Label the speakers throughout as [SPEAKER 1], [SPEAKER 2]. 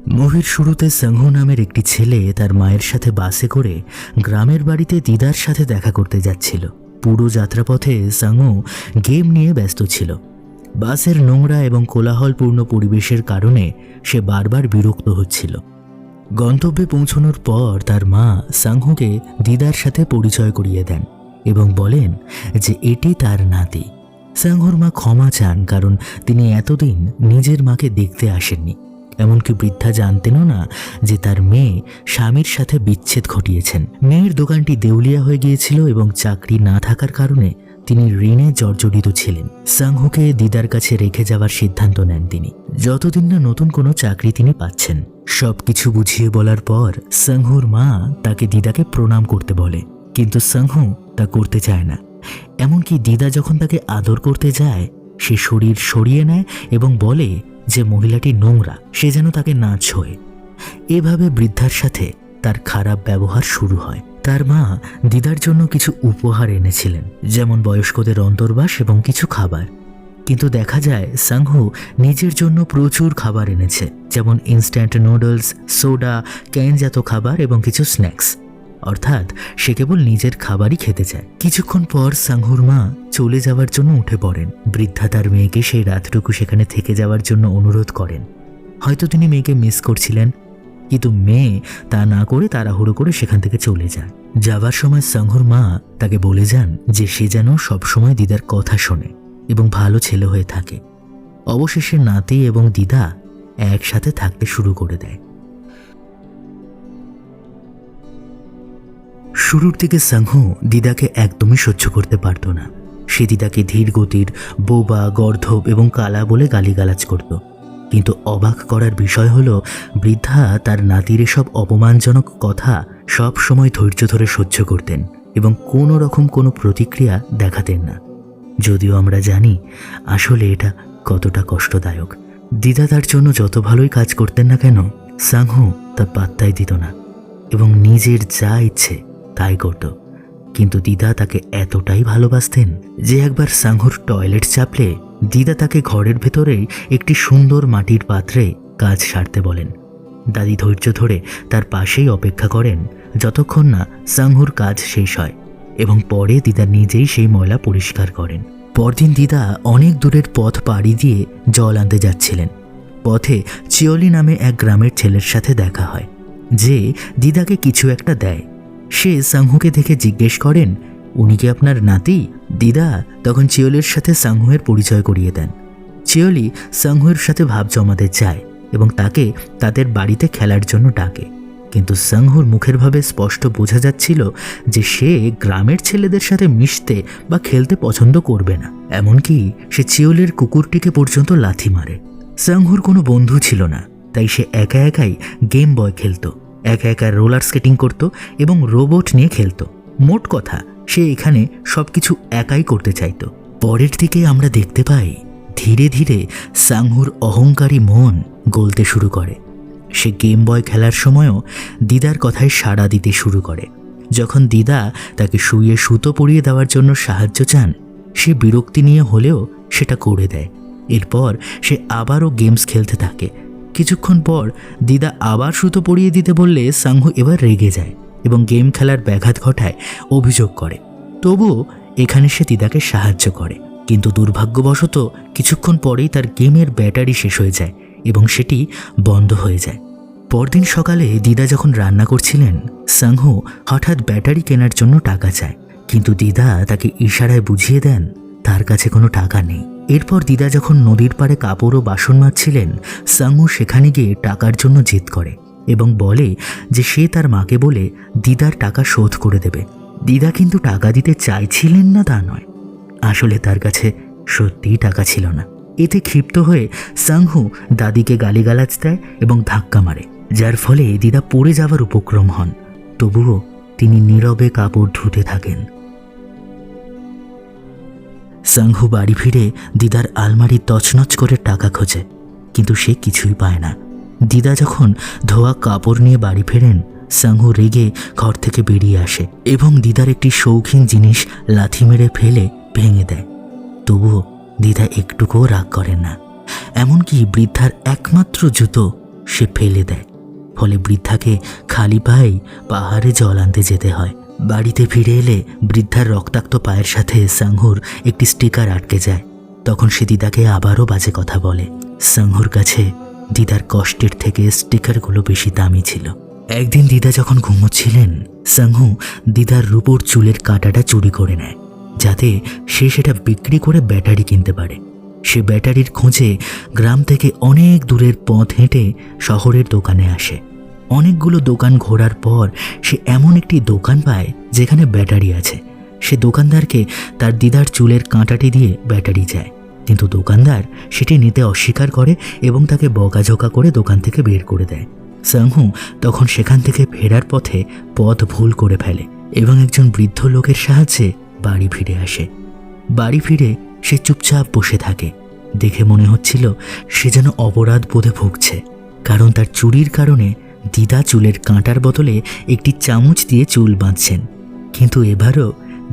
[SPEAKER 1] মুভির শুরুতে সাংহু নামের একটি ছেলে তার মায়ের সাথে বাসে করে গ্রামের বাড়িতে দিদার সাথে দেখা করতে যাচ্ছিল। পুরো যাত্রাপথে সাংহু গেম নিয়ে ব্যস্ত ছিল। বাসের নোংরা এবং কোলাহলপূর্ণ পরিবেশের কারণে সে বারবার বিরক্ত হচ্ছিল। গন্তব্যে পৌঁছানোর পর তার মা সাংহুকে দিদার সাথে পরিচয় করিয়ে দেন এবং বলেন যে এটি তার নাতি। সাংহুর মা ক্ষমা চান, কারণ তিনি এতদিন নিজের মাকে দেখতে আসেননি। এমনকি বৃদ্ধা জানতেনও না যে তার মেয়ে স্বামীর সাথে বিচ্ছেদ ঘটিয়েছেন। মেয়ের দোকানটি দেউলিয়া হয়ে গিয়েছিল এবং চাকরি না থাকার কারণে তিনি ঋণে জর্জরিত ছিলেন। সাংহুকে দিদার কাছে রেখে যাওয়ার সিদ্ধান্ত নেন তিনি, যতদিন না নতুন কোনো চাকরি তিনি পাচ্ছেন। সবকিছু বুঝিয়ে বলার পর সাংহুর মা তাকে দিদাকে প্রণাম করতে বলে, কিন্তু সাংহু তা করতে চায় না। এমনকি দিদা যখন তাকে আদর করতে যায়, সে শরীর সরিয়ে নেয় এবং বলে যে মহিলাটি নোংরা, সে যেন তাকে না ছোঁয়ে। এভাবে বৃদ্ধার সাথে তার খারাপ ব্যবহার শুরু হয়। তার মা দিদার জন্য কিছু উপহার এনেছিলেন, যেমন বয়স্কদের অন্তর্বাস এবং কিছু খাবার। কিন্তু দেখা যায় সাংহু নিজের জন্য প্রচুর খাবার এনেছে, যেমন ইনস্ট্যান্ট নুডলস, সোডা, ক্যানজাত খাবার এবং কিছু স্ন্যাক্স। অর্থাৎ সে কেবল নিজের খাবারই খেতে চায়। কিছুক্ষণ পর সাংহুর মা চলে যাওয়ার জন্য উঠে পড়েন। বৃদ্ধা তার মেয়েকে সেই রাতটুকু সেখানে থেকে যাওয়ার জন্য অনুরোধ করেন। হয়তো তিনি মেয়েকে মিস করছিলেন, কিন্তু মেয়ে তা না করে তাড়াহুড়ো করে সেখান থেকে চলে যায়। যাবার সময় সাংহুর মা তাকে বলে যান যে সে যেন সবসময় দিদার কথা শোনে এবং ভালো ছেলে হয়ে থাকে। অবশেষে নাতি এবং দিদা একসাথে থাকতে শুরু করে দেয়। শুরুর দিকে সাংহু দিদাকে একদমই সহ্য করতে পারত না। সে দিদাকে ধীর গতির, বোবা, গর্ধব এবং কালা বলে গালিগালাজ করত। কিন্তু অবাক করার বিষয় হলো, বৃদ্ধা তার নাতির এসব অপমানজনক কথা সব সময় ধৈর্য ধরে সহ্য করতেন এবং কোনো রকম কোনো প্রতিক্রিয়া দেখাতেন না। যদিও আমরা জানি আসলে এটা কতটা কষ্টদায়ক। দিদা তার জন্য যত ভালোই কাজ করতেন না কেন, সাংহু তা পাত্তাই দিত না এবং নিজের যা ইচ্ছে তাই করত। কিন্তু দিদা তাকে এতটাই ভালোবাসতেন যে একবার সাংহুর টয়লেট চাপলে দিদা তাকে ঘরের ভেতরেই একটি সুন্দর মাটির পাত্রে কাজ সারতে বলেন। দাদি ধৈর্য ধরে তার পাশেই অপেক্ষা করেন যতক্ষণ না সাংহুর কাজ শেষ হয়, এবং পরে দিদা নিজেই সেই ময়লা পরিষ্কার করেন। পরদিন দিদা অনেক দূরের পথ পাড়ি দিয়ে জল আনতে যাচ্ছিলেন। পথে চিওলি নামে এক গ্রামের ছেলের সাথে দেখা হয়, যে দিদাকে কিছু একটা দেয়। সে সাংহুকে দেখে জিজ্ঞেস করেন, উনি কি আপনার নাতি? দিদা তখন চিওলির সাথে সাংহুয়ের পরিচয় করিয়ে দেন। চিওলি সাংহুয়ের সাথে ভাব জমাতে চায় এবং তাকে তাদের বাড়িতে খেলার জন্য ডাকে। কিন্তু সাংহুর মুখের ভাবে স্পষ্ট বোঝা যাচ্ছিল যে সে গ্রামের ছেলেদের সাথে মিশতে বা খেলতে পছন্দ করবে না। এমনকি সে চিওলির কুকুরটিকে পর্যন্ত লাথি মারে। সাংহুর কোনো বন্ধু ছিল না, তাই সে একা একাই গেম বয় খেলত, একা একা রোলার স্কেটিং করত এবং রোবট নিয়ে খেলত। মোট কথা, সে এখানে সবকিছু একাই করতে চাইত। পরের দিকে আমরা দেখতে পাই ধীরে ধীরে সাংহুর অহংকারী মন গলতে শুরু করে। সে গেম বয় খেলার সময়ও দিদার কথায় সাড়া দিতে শুরু করে। যখন দিদা তাকে শুইয়ে সুতো পরিয়ে দেওয়ার জন্য সাহায্য চান, সে বিরক্তি নিয়ে হলেও সেটা করে দেয়। এরপর সে আবারও গেমস খেলতে থাকে। কিছুক্ষণ পর দিদা আবার সুতো পরিয়ে দিতে বললে সাংহু এবার রেগে যায় এবং গেম খেলার ব্যাঘাত ঘটায় অভিযোগ করে। তবুও এখানে সে দিদাকে সাহায্য করে, কিন্তু দুর্ভাগ্যবশত কিছুক্ষণ পরেই তার গেমের ব্যাটারি শেষ হয়ে যায় এবং সেটি বন্ধ হয়ে যায়। পরদিন সকালে দিদা যখন রান্না করছিলেন, সাংহু হঠাৎ ব্যাটারি কেনার জন্য টাকা চায়, কিন্তু দিদা তাকে ইশারায় বুঝিয়ে দেন তার কাছে কোনো টাকা নেই। এরপর দিদা যখন নদীর পাড়ে কাপড় ও বাসন মাজছিলেন, সাংহু সেখানে গিয়ে টাকার জন্য জেদ করে এবং বলে যে সে তার মাকে বলে দিদার টাকা শোধ করে দেবে। দিদা কিন্তু টাকা দিতে চাইছিলেন না তা নয়, আসলে তার কাছে সত্যিই টাকা ছিল না। এতে ক্ষিপ্ত হয়ে সাংহু দাদিকে গালিগালাজ দেয় এবং ধাক্কা মারে, যার ফলে দিদা পড়ে যাওয়ার উপক্রম হন। তবুও তিনি নীরবে কাপড় ধুতে থাকেন। সাংহু বাড়ি ফিরে দিদার আলমারি তছনছ করে টাকা খোঁজে, কিন্তু সে কিছুই পায় না। দিদা যখন ধোয়া কাপড় নিয়ে বাড়ি ফেরেন, সাংহু রেগে ঘর থেকে বেরিয়ে আসে এবং দিদার একটি শৌখিন জিনিস লাথি মেরে ফেলে ভেঙে দেয়। তবুও দিদা একটুকুও রাগ করেন না। এমনকি বৃদ্ধার একমাত্র জুতো সে ফেলে দেয়। ফলে বৃদ্ধাকে খালি পায়েই পাহাড়ে জল আনতে যেতে হয়। বাড়িতে ফিরে এলে বৃদ্ধার রক্তাক্ত পায়ের সাথে সাংহুর একটি স্টিকার আটকে যায়। তখন সে দিদাকে আবারও বাজে কথা বলে। সাংহুর কাছে দিদার কষ্টের থেকে স্টিকারগুলো বেশি দামি ছিল। একদিন দিদা যখন ঘুমোচ্ছিলেন, সাংহু দিদার রূপোর চুলের কাঁটাটা চুরি করে নেয়, যাতে সে সেটা বিক্রি করে ব্যাটারি কিনতে পারে। সে ব্যাটারির খোঁজে গ্রাম থেকে অনেক দূরের পথ হেঁটে শহরের দোকানে আসে। অনেকগুলো দোকান ঘোরার পর সে এমন একটি দোকান পায় যেখানে ব্যাটারি আছে। সে দোকানদারকে তার দিদার চুলের কাঁটাটি দিয়ে ব্যাটারি চায়, কিন্তু দোকানদার সেটি নিতে অস্বীকার করে এবং তাকে বকাঝকা করে দোকান থেকে বের করে দেয়। সাংহু তখন সেখান থেকে ফেরার পথে পথ ভুল করে ফেলে এবং একজন বৃদ্ধ লোকের সাহায্যে বাড়ি ফিরে আসে। বাড়ি ফিরে সে চুপচাপ বসে থাকে। দেখে মনে হচ্ছিল সে যেন অপরাধ বোধে ভুগছে, কারণ তার চুরির কারণে দিদা চুলের কাঁটার বদলে একটি চামচ দিয়ে চুল বাঁধছেন। কিন্তু এবারও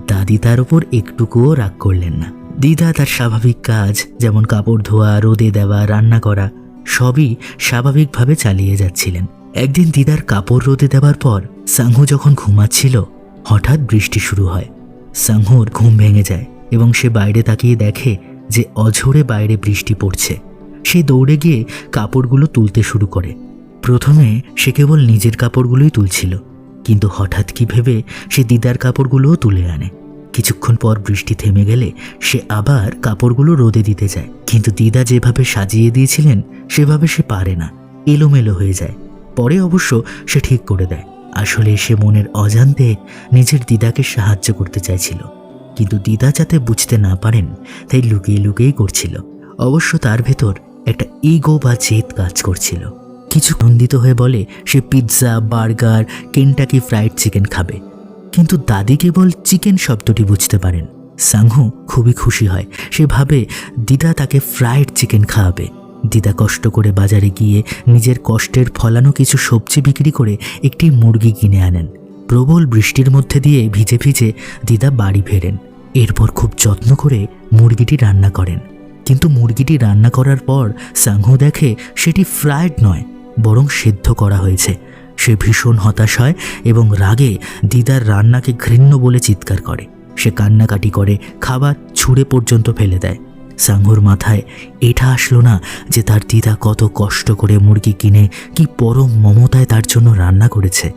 [SPEAKER 1] দাদি তার ওপর একটুকুও রাগ করলেন না। দিদা তার স্বাভাবিক কাজ, যেমন কাপড় ধোয়া, রোদে দেওয়া, রান্না করা, সবই স্বাভাবিকভাবে চালিয়ে যাচ্ছিলেন। একদিন দিদার কাপড় রোদে দেওয়ার পর সাংহু যখন ঘুমাচ্ছিল, হঠাৎ বৃষ্টি শুরু হয়। সাংহুর ঘুম ভেঙে যায় এবং সে বাইরে তাকিয়ে দেখে যে অঝোরে বাইরে বৃষ্টি পড়ছে। সে দৌড়ে গিয়ে কাপড়গুলো তুলতে শুরু করে। প্রথমে সে কেবল নিজের কাপড়গুলোই তুলছিল, কিন্তু হঠাৎ কি ভেবে সে দিদার কাপড়গুলোও তুলে আনে। কিছুক্ষণ পর বৃষ্টি থেমে গেলে সে আবার কাপড়গুলো রোদে দিতে যায়, কিন্তু দিদা যেভাবে সাজিয়ে দিয়েছিলেন সেভাবে সে পারে না, এলোমেলো হয়ে যায়। পরে অবশ্য সে ঠিক করে দেয়, আসলে সে মনের অজান্তে নিজের দিদাকে সাহায্য করতে চাইছিল, কিন্তু দিদা যাতে বুঝতে না পারেন তাই লুকিয়ে লুকিয়েই করছিল। অবশ্য তার ভেতর একটা ইগো বা জেদ কাজ করছিল। কিছু খন্দিত হয়ে বলে সে pizza, burger, Kentucky fried chicken খাবে, কিন্তু দাদি কেবল চিকেন শব্দটি বুঝতে পারেন। সাংহু খুবই খুশি হয়। সে ভাবে দিদা তাকে ফ্রাইড চিকেন খাওয়াবে। দিদা কষ্ট করে বাজারে গিয়ে নিজের কষ্টের ফলানো কিছু সবজি বিক্রি করে একটি মুরগি কিনে আনেন। প্রবল বৃষ্টির মধ্যে দিয়ে ভিজে ভিজে দিদা বাড়ি ফেরেন। এরপর খুব যত্ন করে মুরগিটি রান্না করেন, কিন্তু মুরগিটি রান্না করার পর সাংহু দেখে সেটি ফ্রাইড নয়, বরং সেদ্ধ করা হয়েছে। সে ভীষণ হতাশ হয় এবং রাগে দিদার রান্নাকে ঘৃণ্য বলে চিৎকার করে। সে কান্নাকাটি করে, খাবার ছুঁড়ে পর্যন্ত ফেলে দেয়। সাংহুর মাথায় এটা আসলো না যে তার দিদা কত কষ্ট করে মুরগি কিনে কি পরম মমতায় তার জন্য রান্না করেছে।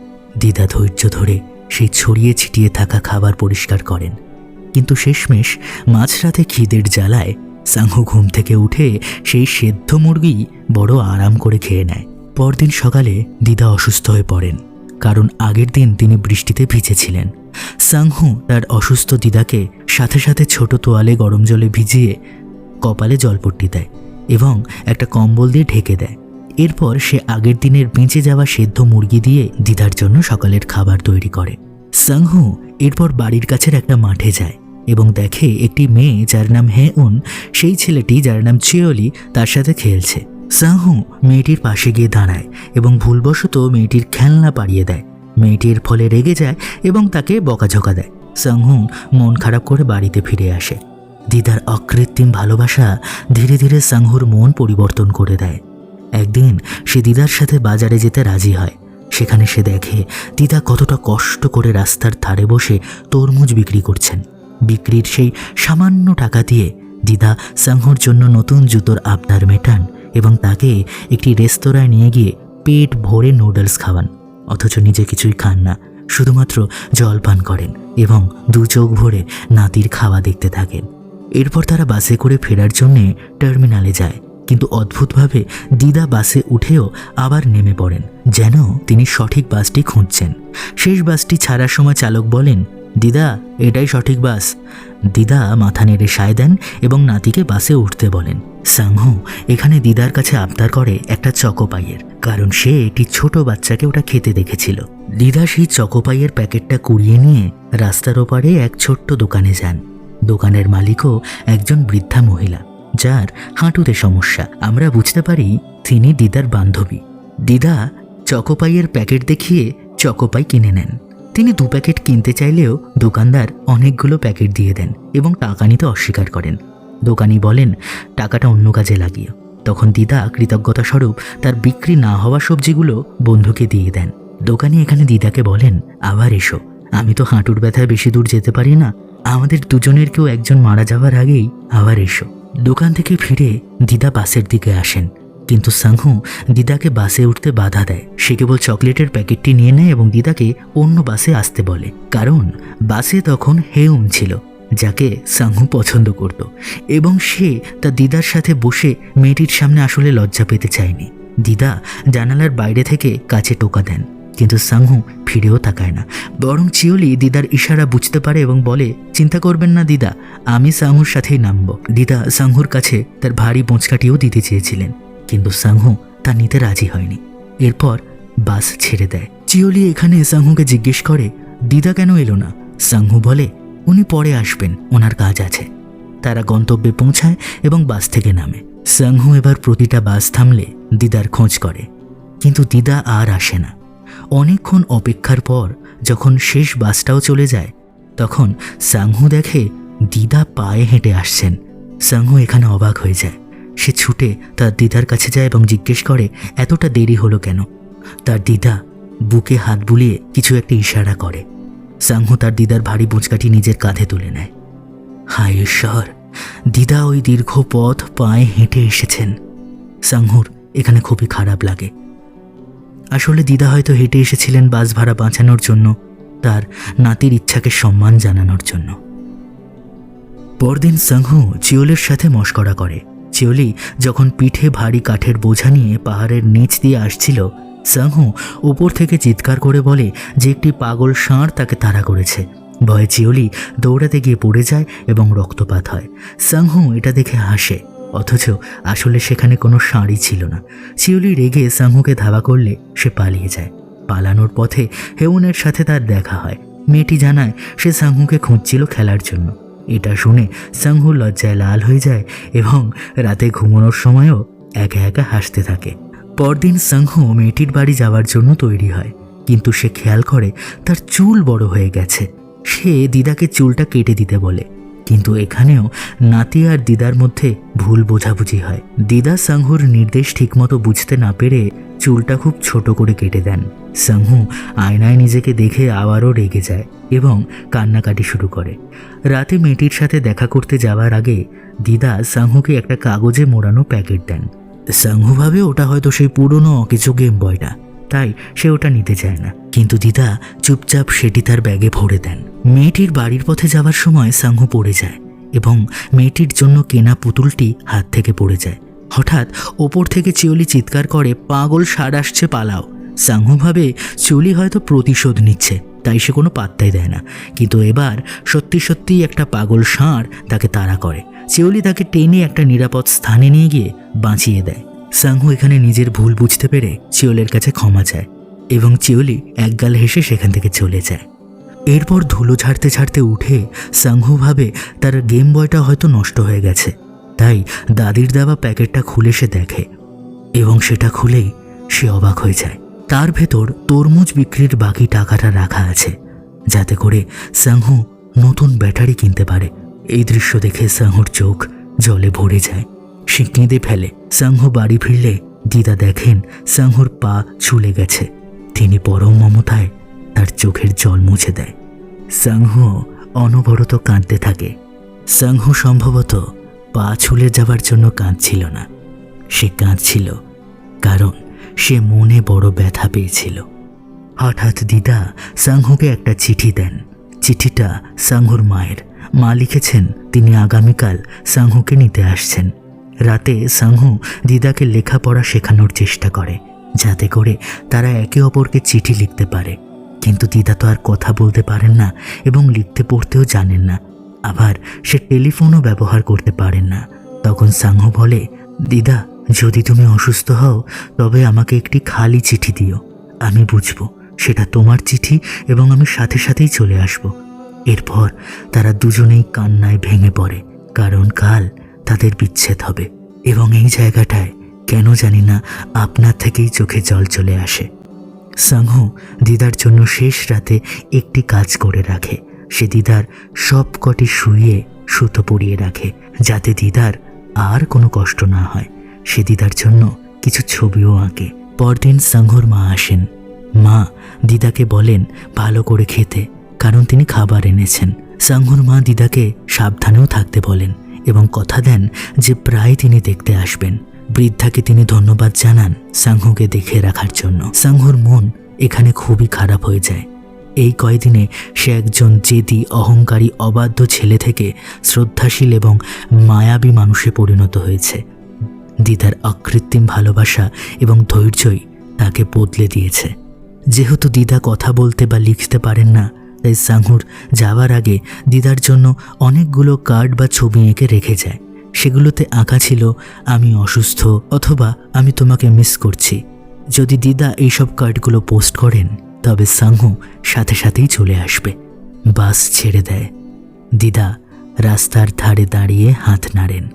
[SPEAKER 1] দিদা ধৈর্য ধরে সেই ছড়িয়ে ছিটিয়ে থাকা খাবার পরিষ্কার করেন, কিন্তু শেষমেশ মাঝরাতে খিদের জ্বালায় সাংহু ঘুম থেকে উঠে সেই সেদ্ধ মুরগি বড় আরাম করে খেয়ে নেয়। পরদিন সকালে দিদা অসুস্থ হয়ে পড়েন, কারণ আগের দিন তিনি বৃষ্টিতে ভিজেছিলেন। সাংহু তার অসুস্থ দিদাকে সাথে সাথে ছোট তোয়ালে গরম জলে ভিজিয়ে কপালে জলপট্টি দেয় এবং একটা কম্বল দিয়ে ঢেকে দেয়। এরপর সে আগের দিনের বেঁচে যাওয়া সেদ্ধ মুরগি দিয়ে দিদার জন্য সকালের খাবার তৈরি করে। সাংহু এরপর বাড়ির কাছের একটা মাঠে যায় এবং দেখে একটি মেয়ে যার নাম হেউন, সেই ছেলেটি যার নাম চিওলি, তার সাথে খেলছে। সাংহু মেয়েটির পাশে গিয়ে দাঁড়ায় এবং ভুলবশত মেয়েটির খেলনা পাড়িয়ে দেয়। মেয়েটির ফলে রেগে যায় এবং তাকে বকাঝকা দেয়। সাংহু মন খারাপ করে বাড়িতে ফিরে আসে। দিদার অকৃত্রিম ভালোবাসা ধীরে ধীরে সাংহুর মন পরিবর্তন করে দেয়। একদিন সে দিদার সাথে বাজারে যেতে রাজি হয়। সেখানে সে দেখে দিদা কতটা কষ্ট করে রাস্তার ধারে বসে তরমুজ বিক্রি করছেন। বিক্রির সেই সামান্য টাকা দিয়ে দিদা সাংহুর জন্য নতুন জুতোর আবদার মেটান এবং তাকে একটি রেস্তোরাঁয় নিয়ে গিয়ে পেট ভরে নুডলস খাওয়ান, অথচ নিজে কিছুই খান না, শুধুমাত্র জল পান করেন এবং দু চোখ ভরে নাতির খাওয়া দেখতে থাকেন। এরপর তারা বাসে করে ফেরার জন্যে টার্মিনালে যায়, কিন্তু অদ্ভুতভাবে দিদা বাসে উঠেও আবার নেমে পড়েন, যেন তিনি সঠিক বাসটি খুঁজছেন। শেষ বাসটি ছাড়ার সময় চালক বলেন, দিদা এটাই সঠিক বাস। দিদা মাথা নেড়ে সায় দেন এবং নাতিকে বাসে উঠতে বলেন। সাংহু এখানে দিদার কাছে আবদার করে একটা চকোপাইয়ের, কারণ সে একটি ছোট বাচ্চাকে ওটা খেতে দেখেছিল। দিদা সেই চকোপাইয়ের প্যাকেটটা কুড়িয়ে নিয়ে রাস্তার ওপারে এক ছোট্ট দোকানে যান। দোকানের মালিকও একজন বৃদ্ধা মহিলা, যার হাঁটুতে সমস্যা। আমরা বুঝতে পারি তিনি দিদার বান্ধবী। দিদা চকোপাইয়ের প্যাকেট দেখিয়ে চকোপাই কিনে নেন। তিনি 2 প্যাকেট কিনতে চাইলেও দোকানদার অনেকগুলো প্যাকেট দিয়ে দেন এবং টাকা নিতে অস্বীকার করেন। দোকানি বলেন, টাকাটা অন্য কাজে লাগিও। তখন দিদা কৃতজ্ঞতা স্বরূপ তার বিক্রি না হওয়া সবজিগুলো বন্ধুকে দিয়ে দেন। দোকানি এখানে দিদাকে বলেন, আবার এসো, আমি তো হাঁটুর ব্যথায় বেশি দূর যেতে পারি না, আমাদের দুজনের কেউ একজন মারা যাওয়ার আগেই আবার এসো। দোকান থেকে ফিরে দিদা বাসের দিকে আসেন, কিন্তু সাংহু দিদাকে বাসে উঠতে বাধা দেয়। সে কেবল চকলেটের প্যাকেটটি নিয়ে নেয় এবং দিদাকে অন্য বাসে আসতে বলে, কারণ বাসে তখন হেউম ছিল, যাকে সাংহু পছন্দ করত এবং সে তার দিদার সাথে বসে মেয়েটির সামনে আসলে লজ্জা পেতে চায়নি। দিদা জানালার বাইরে থেকে কাছে টোকা দেন, কিন্তু সাংহু ফিরেও তাকায় না, বরং চিওলি দিদার ইশারা বুঝতে পারে এবং বলে, চিন্তা করবেন না দিদা, আমি সাংহুর সাথেই নামব। দিদা সাংহুর কাছে তার ভারী বোঁচকাটিও দিতে চেয়েছিলেন, কিন্তু সাংহু তা নিতে রাজি হয়নি। এরপর বাস ছেড়ে দেয়। চিওলি এখানে সাংহুকে জিজ্ঞেস করে, দিদা কেন এলো না? সাংহু বলে, উনি পরে আসবেন, ওনার কাজ আছে। তারা গন্তব্যে পৌঁছায় এবং বাস থেকে নামে। সাংহু এবার প্রতিটা বাস থামলে দিদার খোঁজ করে, কিন্তু দিদা আর আসে না। অনেকক্ষণ অপেক্ষার পর যখন শেষ বাসটাও চলে যায়, তখন সাংহু দেখে দিদা পায়ে হেঁটে আসছেন। সাংহু এখানে অবাক হয়ে যায়। সে ছুটে তার দিদার কাছে যায় এবং জিজ্ঞেস করে, এতটা দেরি হলো কেন? তার দিদা বুকে হাত বুলিয়ে কিছু একটা ইশারা করে। সাংহু তার দিদার ভারী বোঁচকাটি নিজের কাঁধে তুলে নেয়। হায় ঈশ্বর, দিদা ওই দীর্ঘ পথ পায়ে হেঁটে এসেছেন। সাংহুর এখানে খুবই খারাপ লাগে। আসলে দিদা হয়তো হেঁটে এসেছিলেন বাস ভাড়া বাঁচানোর জন্য, তার নাতির ইচ্ছাকে সম্মান জানানোর জন্য। পরদিন সাংহু চিওলের সাথে মশকরা করে। চিওলি যখন পিঠে ভারী কাঠের বোঝা নিয়ে পাহাড়ের নিচ দিয়ে আসছিল, সাংহু উপর থেকে চিৎকার করে বলে যে একটি পাগল ষাঁড় তাকে তাড়া করেছে। ভয়ে চিওলি দৌড়াতে গিয়ে পড়ে যায় এবং রক্তপাত হয়। সাংহু এটা দেখে হাসে, অথচ আসলে সেখানে কোনো ষাঁড়ই ছিল না। চিওলি রেগে সাংহুকে ধাওয়া করলে সে পালিয়ে যায়। পালানোর পথে হেউনের সাথে তার দেখা হয়। মেয়েটি জানায় সে সাংহুকে খুঁজছিল খেলার জন্য। এটা শুনে সাংহু লজ্জায় লাল হয়ে যায় এবং রাতে ঘুমানোর সময়ও একা একা হাসতে থাকে। পরদিন সাংহু মেয়েটির বাড়ি যাওয়ার জন্য তৈরি হয়, কিন্তু সে খেয়াল করে তার চুল বড় হয়ে গেছে। সে দিদাকে চুলটা কেটে দিতে বলে, কিন্তু এখানেও নাতি আর দিদার মধ্যে ভুল বোঝাবুঝি হয়। দিদা সাংহুর নির্দেশ ঠিকমতো বুঝতে না পেরে চুলটা খুব ছোট করে কেটে দেন। সাংহু আয়নায় নিজেকে দেখে আবারও রেগে যায় এবং কান্নাকাটি শুরু করে। রাতে মেয়েটির সাথে দেখা করতে যাওয়ার আগে দিদা সাংহুকে একটা কাগজে মোড়ানো প্যাকেট দেন। সাংহু ভাবে ওটা হয়তো সেই পুরনো কিছু গেম বয়টা, তাই সে ওটা নিতে চায় না, কিন্তু দিদা চুপচাপ সেটি তার ব্যাগে ভরে দেন। মেয়েটির বাড়ির পথে যাওয়ার সময় সাংহু পড়ে যায় এবং মেয়েটির জন্য কেনা পুতুলটি হাত থেকে পড়ে যায়। হঠাৎ ওপর থেকে চিওলি চিৎকার করে, পাগল ষাঁড় আসছে, পালাও। সাংহু ভাবে চিওলি হয়তো প্রতিশোধ নিচ্ছে, তাই সে কোনো পাত্তাই দেয় না। কিন্তু এবার সত্যি সত্যিই একটা পাগল ষাঁড় তাকে তাড়া করে। চিওলি তাকে টেনে একটা নিরাপদ স্থানে নিয়ে গিয়ে বাঁচিয়ে দেয়। সাংহু এখানে নিজের ভুল বুঝতে পেরে চিওলের কাছে ক্ষমা চায় এবং চিওলি একগাল হেসে সেখান থেকে চলে যায়। এরপর ধুলো ঝাড়তে ঝাড়তে উঠে সাংহু ভাবে তার গেম বয়টা হয়তো নষ্ট হয়ে গেছে, তাই দাদির দেওয়া প্যাকেটটা খুলে সে দেখে এবং সেটা খুলেই সে অবাক হয়ে যায়। তার ভেতর তরমুজ বিক্রির বাকি টাকাটা রাখা আছে, যাতে করে সাংহু নতুন ব্যাটারি কিনতে পারে। এই দৃশ্য দেখে সাংহুর চোখ জলে ভরে যায়, সে কেঁদে ফেলে। সাংহু বাড়ি ফিরলে দিদা দেখেন সাংহুর পা ছুলে গেছে। তিনি পরম মমতায় তার চোখের জল মুছে দেয়। সাংহু অনবরত কাঁদতে থাকে। সাংহু সম্ভবত পা ছুলে যাবার জন্য কাঁদছিল না, সে কাঁদছিল কারণ সে মনে বড় ব্যথা পেয়েছিল। হঠাৎ দিদা সাংহুকে একটা চিঠি দেন। চিঠিটা সাংহুর মায়ের। মা লিখেছেন তিনি আগামীকাল সাংহুকে নিতে আসছেন। রাতে সাংহু দিদাকে লেখাপড়া শেখানোর চেষ্টা করে, যাতে করে তারা একে অপরকে চিঠি লিখতে পারে। কিন্তু দিদা তো আর কথা বলতে পারেন না এবং লিখতে পড়তেও জানেন না, আবার সে টেলিফোনও ব্যবহার করতে পারেন না। তখন সাংহু বলে, দিদা, যদি তুমি অসুস্থ হও তবে আমাকে একটি খালি চিঠি দিও, আমি বুঝবো সেটা তোমার চিঠি এবং আমি সাথে সাথেই চলে আসব। এরপর তারা দুজনেই কান্নায় ভেঙে পড়ে, কারণ কাল তাদের বিচ্ছেদ হবে এবং এই জায়গাটায় কেন জানি না আপনার থেকেই চোখে জল চলে আসে। সাংহু দিদার জন্য শেষ রাতে একটি কাজ করে রাখে। সে দিদার সব কটি শুয়ে সুতো পরিয়ে রাখে, যাতে দিদার আর কোনো কষ্ট না হয়। সে দিদার জন্য কিছু ছবিও আঁকে। পরদিন সাংহুর মা আসেন। মা দিদাকে বলেন ভালো করে খেতে, কারণ তিনি খাবার এনেছেন। সাংহুর মা দিদাকে সাবধানেও থাকতে বলেন এবং কথা দেন যে প্রায় তিনি দেখতে আসবেন। বৃদ্ধাকে তিনি ধন্যবাদ জানান সাংহুকে দেখে রাখার জন্য। সাংহুর মন এখানে খুবই খারাপ হয়ে যায়। এই কয়দিনে সে একজন জেদি, অহংকারী, অবাধ্য ছেলে থেকে শ্রদ্ধাশীল এবং মায়াবী মানুষে পরিণত হয়েছে। দিদার অকৃত্রিম ভালোবাসা এবং ধৈর্যই তাকে বদলে দিয়েছে। যেহেতু দিদা কথা বলতে বা লিখতে পারেন না, তাই সাংহুর যাওয়ার আগে দিদার জন্য অনেকগুলো কার্ড বা ছবি এঁকে রেখে যায়। সেগুলোতে আঁকা ছিল আমি অসুস্থ অথবা আমি তোমাকে মিস করছি। যদি দিদা এইসব কার্ডগুলো পোস্ট করেন তবে সাংহু সাথে সাথেই চলে আসবে। বাস ছেড়ে দেয়। দিদা রাস্তার ধারে দাঁড়িয়ে হাত নাড়েন।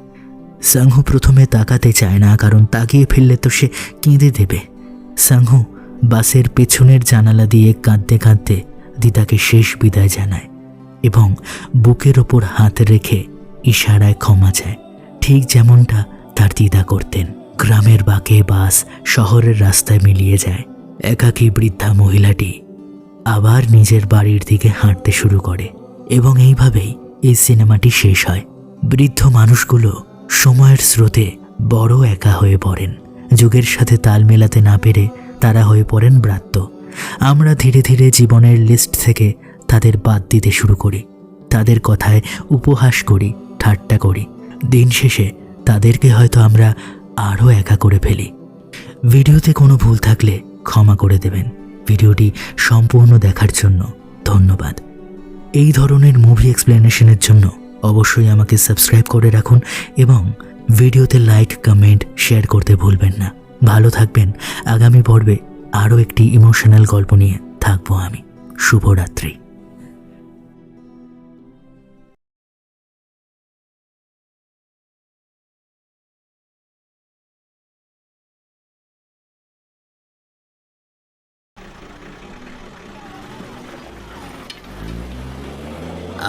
[SPEAKER 1] সাংহু প্রথমে তাকাতে চায় না, কারণ তাকিয়ে ফেললে তো সে কেঁদে দেবে। সাংহু বাসের পেছনের জানালা দিয়ে কাঁদতে কাঁদতে দিদাকে শেষ বিদায় জানায় এবং বুকের ওপর হাত রেখে ইশারায় ক্ষমা চায়, ঠিক যেমনটা তার দিদা করতেন। গ্রামের বাঁকে বাস শহরের রাস্তায় মিলিয়ে যায়। একাকী বৃদ্ধা মহিলাটি আবার নিজের বাড়ির দিকে হাঁটতে শুরু করে এবং এইভাবেই এই সিনেমাটি শেষ হয়। বৃদ্ধ মানুষগুলো সময়ের স্রোতে বড় একা হয়ে পড়েন। যুগের সাথে তাল মেলাতে না পেরে তারা হয়ে পড়েন ব্রাত্য। আমরা ধীরে ধীরে জীবনের লিস্ট থেকে তাদের বাদ দিতে শুরু করি, তাদের কথায় উপহাস করি, ঠাট্টা করি। দিন শেষে তাদেরকে হয়তো আমরা আরও একা করে ফেলি। ভিডিওতে কোনো ভুল থাকলে ক্ষমা করে দেবেন। ভিডিওটি সম্পূর্ণ দেখার জন্য ধন্যবাদ। এই ধরনের মুভি এক্সপ্লেনেশনের জন্য অবশ্যই আমাকে সাবস্ক্রাইব করে রাখুন এবং ভিডিওতে লাইক, কমেন্ট, শেয়ার করতে ভুলবেন না। ভালো থাকবেন। আগামী পর্বে আরও একটি ইমোশনাল গল্প নিয়ে থাকবো আমি। শুভরাত্রি।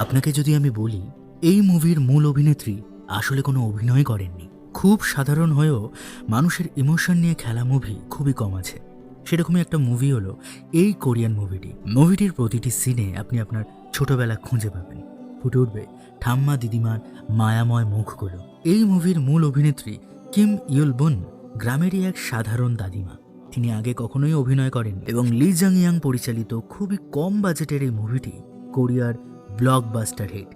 [SPEAKER 1] আপনাকে যদি আমি বলি, এই মুভির মূল অভিনেত্রী আসলে কোনো অভিনয় করেননি। খুব সাধারণ হয়েও মানুষের ইমোশন নিয়ে খেলা মুভি খুবই কম আছে। সেরকমই একটা মুভি হলো এই কোরিয়ান মুভিটি। মুভিটির প্রতিটি সিনে আপনি আপনার ছোটবেলা খুঁজে পাবেন। ফুটে উঠবে ঠাম্মা দিদিমার মায়াময় মুখগুলো। এই মুভির মূল অভিনেত্রী কিম ইউলবুন গ্রামেরই এক সাধারণ দাদিমা। তিনি আগে কখনোই অভিনয় করেন এবং লি জাং ইয়াং পরিচালিত খুবই কম বাজেটের এই মুভিটি কোরিয়ার ব্লকবাস্টার হিট।